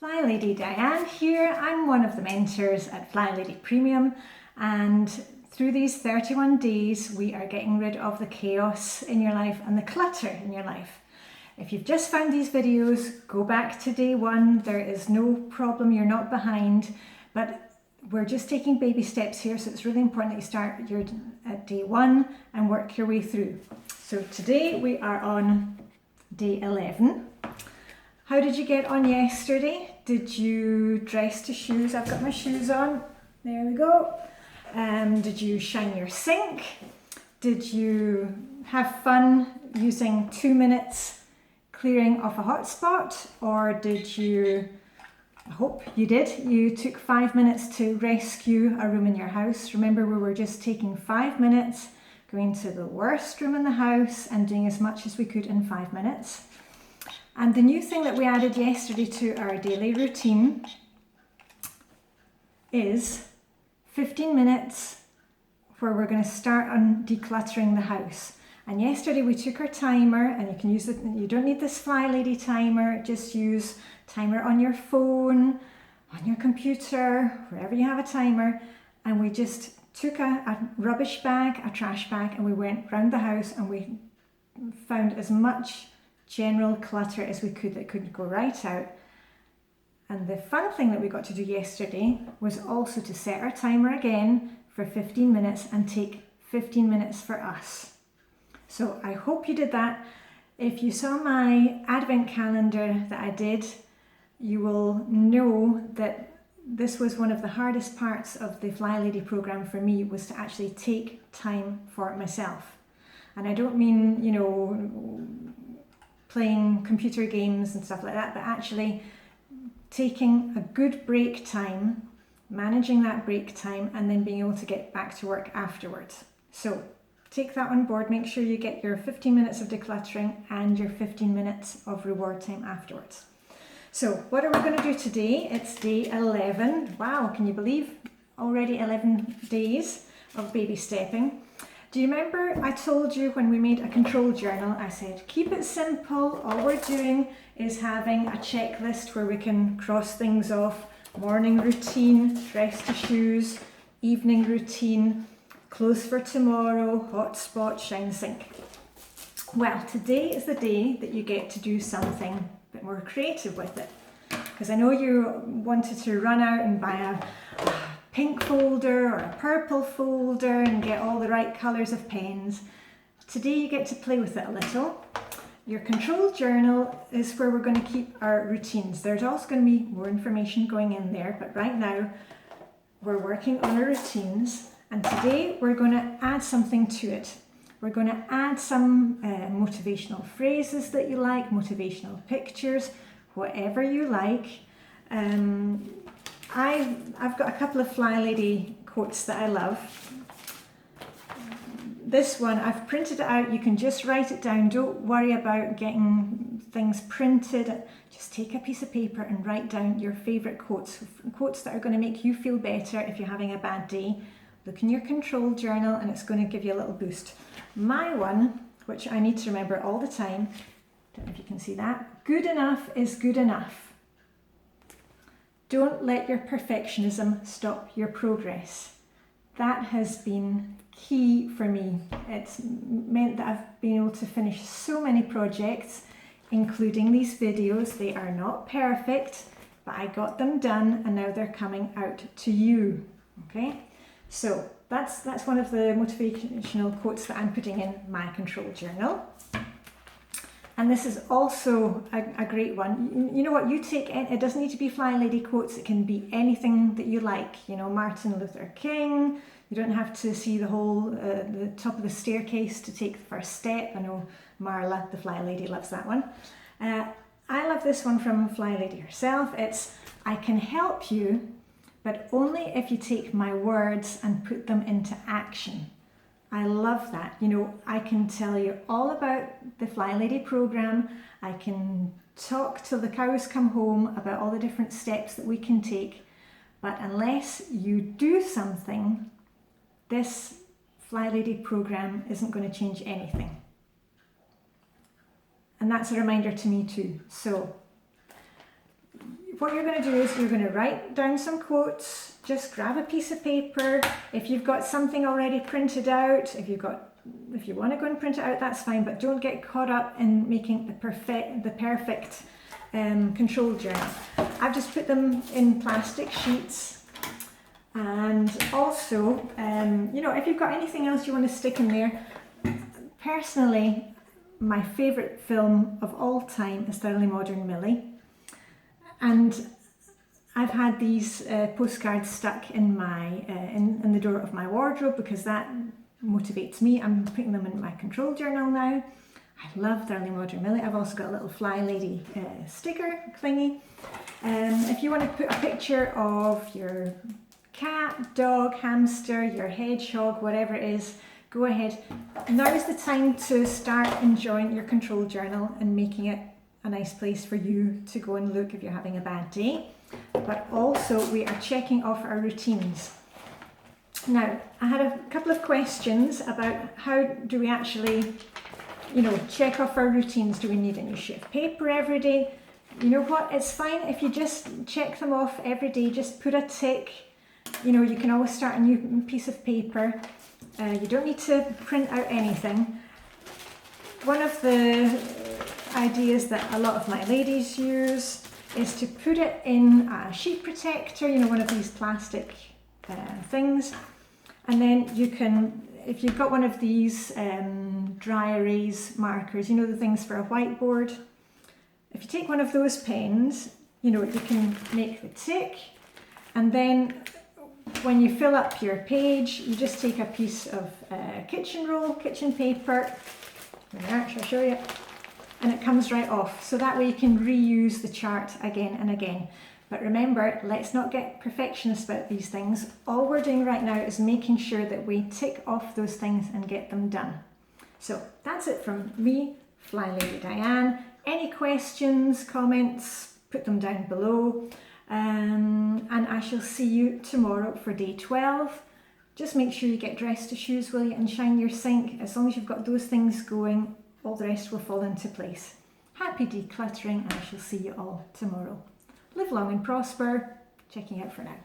Flylady Diane here. I'm one of the mentors at Flylady Premium, and through these 31 days we are getting rid of the chaos in your life and the clutter in your life. If you've just found these videos, go back to day one. There is no problem, you're not behind, but we're just taking baby steps here, so it's really important that you start at day one and work your way through. So today we are on day 11. How did you get on yesterday? Did you dress to shoes? I've got my shoes on. There we go. Did you shine your sink? Did you have fun using 2 minutes clearing off a hotspot? Or did you, I hope you did, you took 5 minutes to rescue a room in your house. Remember, we were just taking 5 minutes, going to the worst room in the house and doing as much as we could in 5 minutes. And the new thing that we added yesterday to our daily routine is 15 minutes where we're going to start on decluttering the house. And yesterday we took our timer, and you can use it, you don't need this Flylady timer, just use timer on your phone, on your computer, wherever you have a timer, and we just took a rubbish bag, a trash bag, and we went round the house and we found as much general clutter as we could that couldn't go right out. And the fun thing that we got to do yesterday was also to set our timer again for 15 minutes and take 15 minutes for us. So I hope you did that. If you saw my advent calendar that I did, you will know that this was one of the hardest parts of the Flylady program for me, was to actually take time for myself. And I don't mean, you know, playing computer games and stuff like that, but actually taking a good break time, managing that break time, and then being able to get back to work afterwards. So take that on board, make sure you get your 15 minutes of decluttering and your 15 minutes of reward time afterwards. So what are we going to do today? It's day 11. Wow, can you believe already 11 days of baby stepping? Do you remember I told you when we made a control journal, I said, keep it simple. All we're doing is having a checklist where we can cross things off. Morning routine, dress to shoes, evening routine, clothes for tomorrow, hotspot, shine sink. Well, today is the day that you get to do something a bit more creative with it. Because I know you wanted to run out and buy a pink folder or a purple folder and get all the right colours of pens. Today you get to play with it a little. Your control journal is where we're going to keep our routines. There's also going to be more information going in there, but right now we're working on our routines, and today we're going to add something to it. We're going to add some motivational phrases that you like, motivational pictures, whatever you like. I've got a couple of Flylady quotes that I love. This one, I've printed it out. You can just write it down. Don't worry about getting things printed. Just take a piece of paper and write down your favourite quotes. Quotes that are going to make you feel better if you're having a bad day. Look in your control journal and it's going to give you a little boost. My one, which I need to remember all the time, don't know if you can see that. Good enough is good enough. Don't let your perfectionism stop your progress. That has been key for me. It's meant that I've been able to finish so many projects, including these videos. They are not perfect, but I got them done and now they're coming out to you. Okay, so that's one of the motivational quotes that I'm putting in my control journal. And this is also a great one. You know what, you take it doesn't need to be Flylady quotes, it can be anything that you like. You know, Martin Luther King, you don't have to see the whole, the top of the staircase to take the first step. I know Marla, the Flylady, loves that one. I love this one from Flylady herself. It's, I can help you, but only if you take my words and put them into action. I love that. You know, I can tell you all about the Flylady program. I can talk till the cows come home about all the different steps that we can take. But unless you do something, this Flylady program isn't going to change anything. And that's a reminder to me too. So what you're going to do is you're going to write down some quotes. Just grab a piece of paper. If you've got something already printed out, if you want to go and print it out, that's fine, but don't get caught up in making the perfect control journal. I've just put them in plastic sheets. And also, you know, if you've got anything else you want to stick in there, personally, my favourite film of all time is Thoroughly Modern Millie. And I've had these postcards stuck in my in the door of my wardrobe because that motivates me. I'm putting them in my control journal now. I love Thoroughly Modern Millie. I've also got a little Flylady sticker thingy. If you want to put a picture of your cat, dog, hamster, your hedgehog, whatever it is, go ahead. Now is the time to start enjoying your control journal and making it a nice place for you to go and look if you're having a bad day. But also we are checking off our routines. Now, I had a couple of questions about how do we actually, you know, check off our routines. Do we need a new sheet of paper every day? You know what, it's fine if you just check them off every day, just put a tick. You know, you can always start a new piece of paper. You don't need to print out anything. One of the ideas that a lot of my ladies use is to put it in a sheet protector, you know, one of these plastic things. And then you can, if you've got one of these dry erase markers, you know, the things for a whiteboard, if you take one of those pens, you know, you can make the tick, and then when you fill up your page, you just take a piece of kitchen roll, kitchen paper, there, shall I show you? And it comes right off. So that way you can reuse the chart again and again. But remember, let's not get perfectionist about these things. All we're doing right now is making sure that we tick off those things and get them done. So that's it from me, Flylady Diane. Any questions, comments, put them down below. And I shall see you tomorrow for day 12. Just make sure you get dressed to shoes, will you, and shine your sink. As long as you've got those things going, all the rest will fall into place. Happy decluttering, and I shall see you all tomorrow. Live long and prosper. Checking out for now.